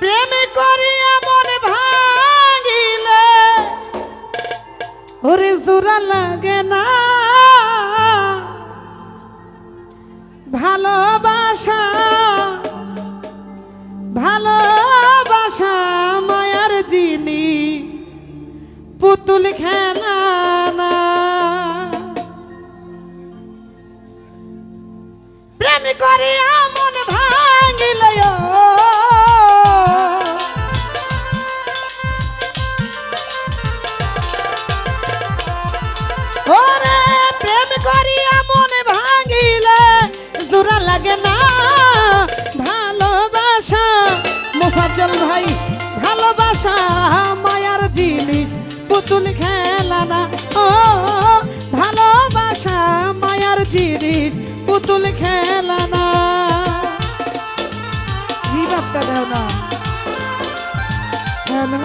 প্রেম করিয়া মন ভাঙিলে ওরে জোড়া লাগে না ভালোবাসা ভালোবাসা মায়ার জিনিস পুতুল খেলা না প্রেম করিয়া মন ভাঙিলে ওরে প্রেম করিয়া মন ভাঙিলে জোড়া লাগে না ভালোবাসা মোফাজ্জল ভাই ভালোবাসা মায়ার জিনিস পুতুল খেলা না ও ভালোবাসা মায়ার জিনিস পুতুল খেলা না রিভাবটা দাও না হ্যালো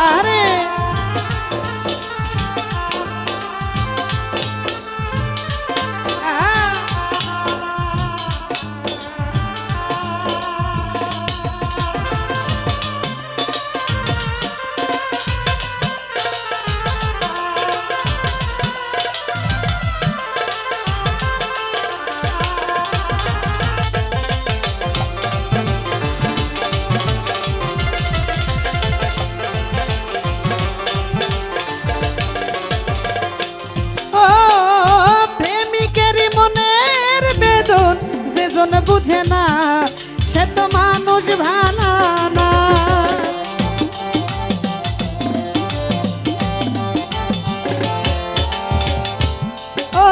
আরে বুঝে না সে তো মানুষ ভালো না ও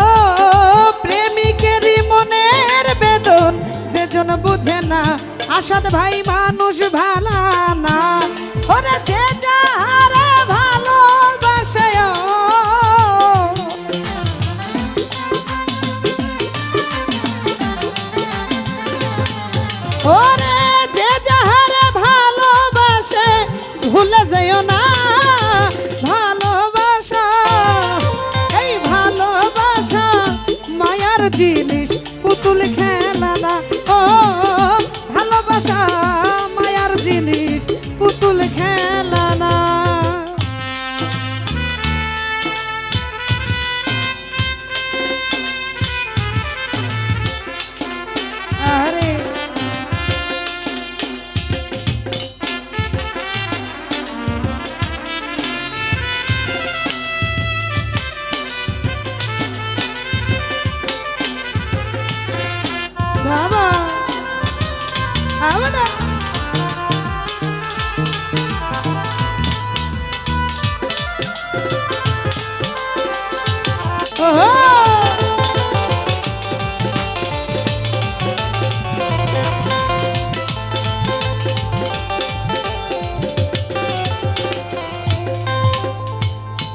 প্রেমিকেরই মনের বেদন যেজন বুঝে না আসাদ ভাই মানুষ ভালো না ওরে যে যাহারে ভালোবাসে ওরে যে যাহারে ভালোবাসে ভুলে যেও না ভালোবাসা এই ভালোবাসা মায়ার জিনিস পুতুল খেলা না ও ভালোবাসা মায়ার জিনিস পুতুল খেলা না আরে বাবা আমরা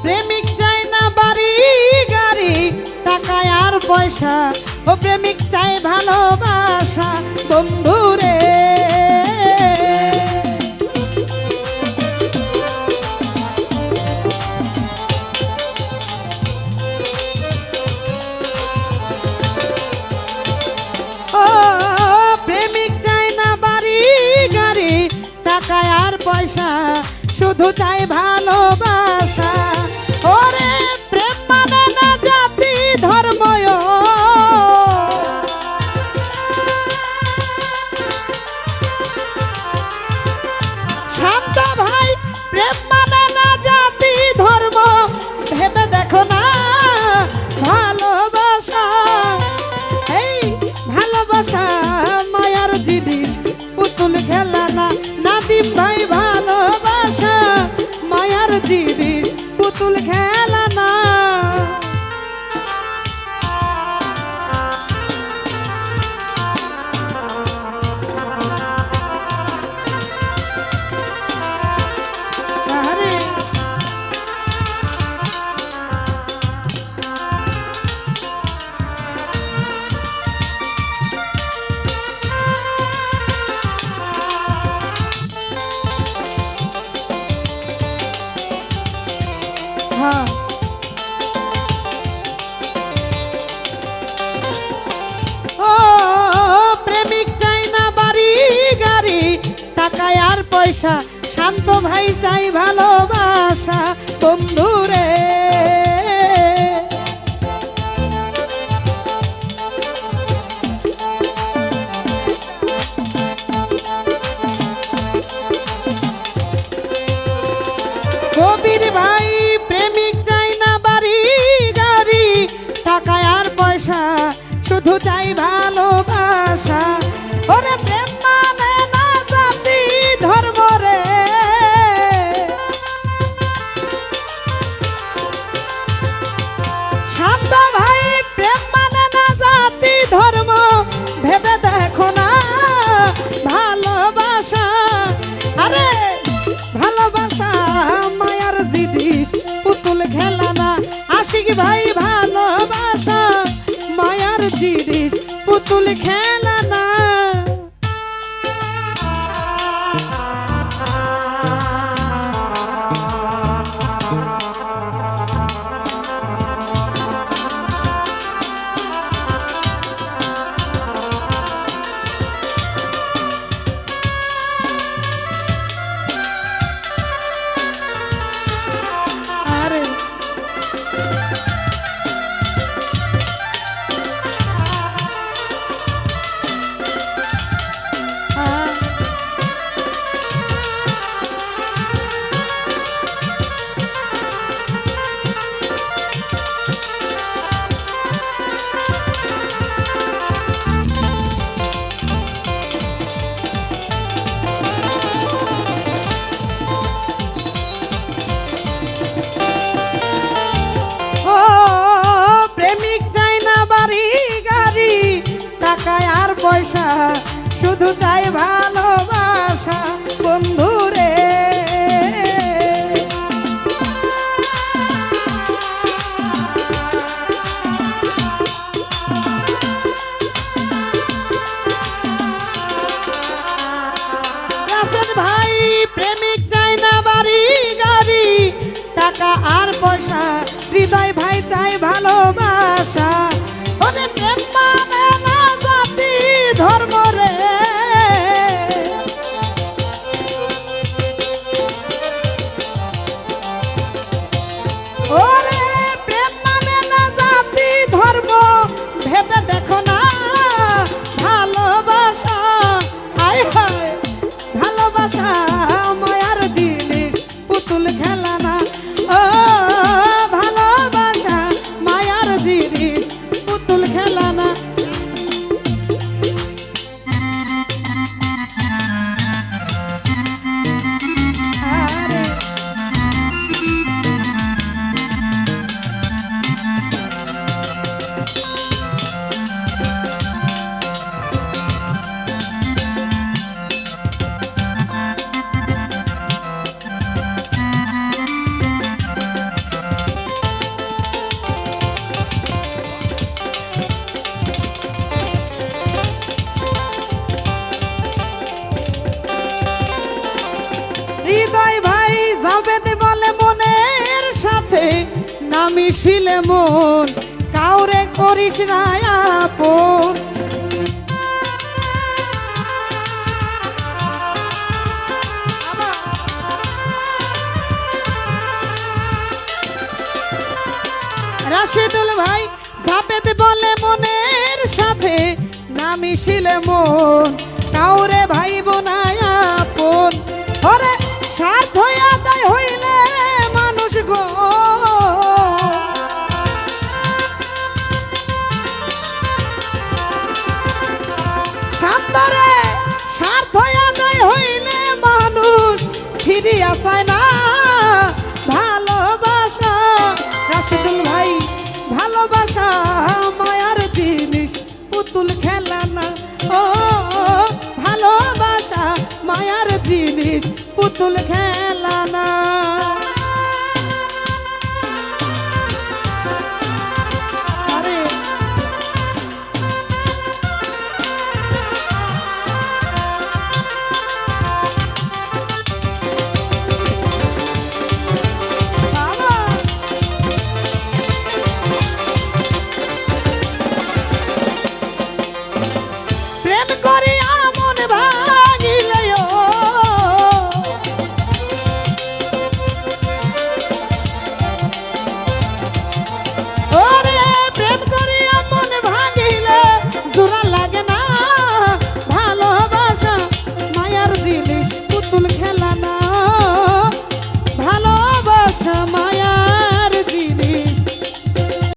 প্রেমিক চাই না বাড়ি গাড়ি টাকা আর পয়সা ও প্রেমিক চাই ভালোবাসা বন্ধুরে ও প্রেমিক চাই না বাড়ি গাড়ি টাকা আর পয়সা শুধু চাই ভালোবাসা ওরে প্রেম মানে না জাতি ধর্ম শান্ত ভাই প্রেম মানে না জাতি ধর্ম ভেবে দেখো না ভালোবাসা এই ভালোবাসা মায়ার জিনিস পুতুল খেলা না নাদিম ভাই ভালোবাসা মায়ার জিনিস পুতুল টাকায় আর পয়সা, শান্ত ভাই চাই ভালোবাসা বন্ধুরে। কবির ভাই প্রেমিক চাই না বাড়ি গাড়ি, টাকায় আর পয়সা, শুধু চাই ভালোবাসা। ওরে প্রেম মানে না জাতি ধর্ম রে, শান্ত ভাই প্রেম মানে না জাতি ধর্ম, ভেবে দেখো না ভালোবাসা। আরে ভালোবাসা মায়ার জিনিস, পুতুল খেলা না। আশিক ভাই ভালোবাসা মায়ার জিনিস, পুতুল খেলা না। আরে ও প্রেমিক চাই না বাড়ি গাড়ি, টাকায় আর পয়সা, শুধু চাই ভালোবাসা বন্ধুরে। রাসেল ভাই প্রেমিক চাই না বাড়ি গাড়ি, টাকা আর পয়সা, হৃদয় ভাই চাই ভালোবাসা। ওরে প্রেম মানে না জাতি ধর্ম রে, ওরে প্রেম মানে না জাতি ধর্ম, ভেবে দেখো না ভালোবাসা। আয় হায় ভালোবাসা মায়ার জিনিস, পুতুল খেলা না। ও ভালোবাসা মায়ার জিনিস, পুতুল খেলা না। আরে হৃদয় ভাই জাবেদ বলে মনের সাথে, না মিশিলে মন কাউরে করিস না আপন। রাশিদুল ভাই জাবেদ বলে মনের সাথে, না মিশিলে মন কাউরে ভাইব না আপন। ওরে স্বার্থ আদায় হইলে মানুষ গো, শান্তরে স্বার্থ আদায় হইলে মানুষ ফিরিয়া পায় না ভালোবাসা। রাশিদুল ভাই ভালোবাসা মায়ার জিনিস, পুতুল খেলা না। ও ভালোবাসা মায়ার জিনিস, পুতুল খেলা না। আরে প্রেম করে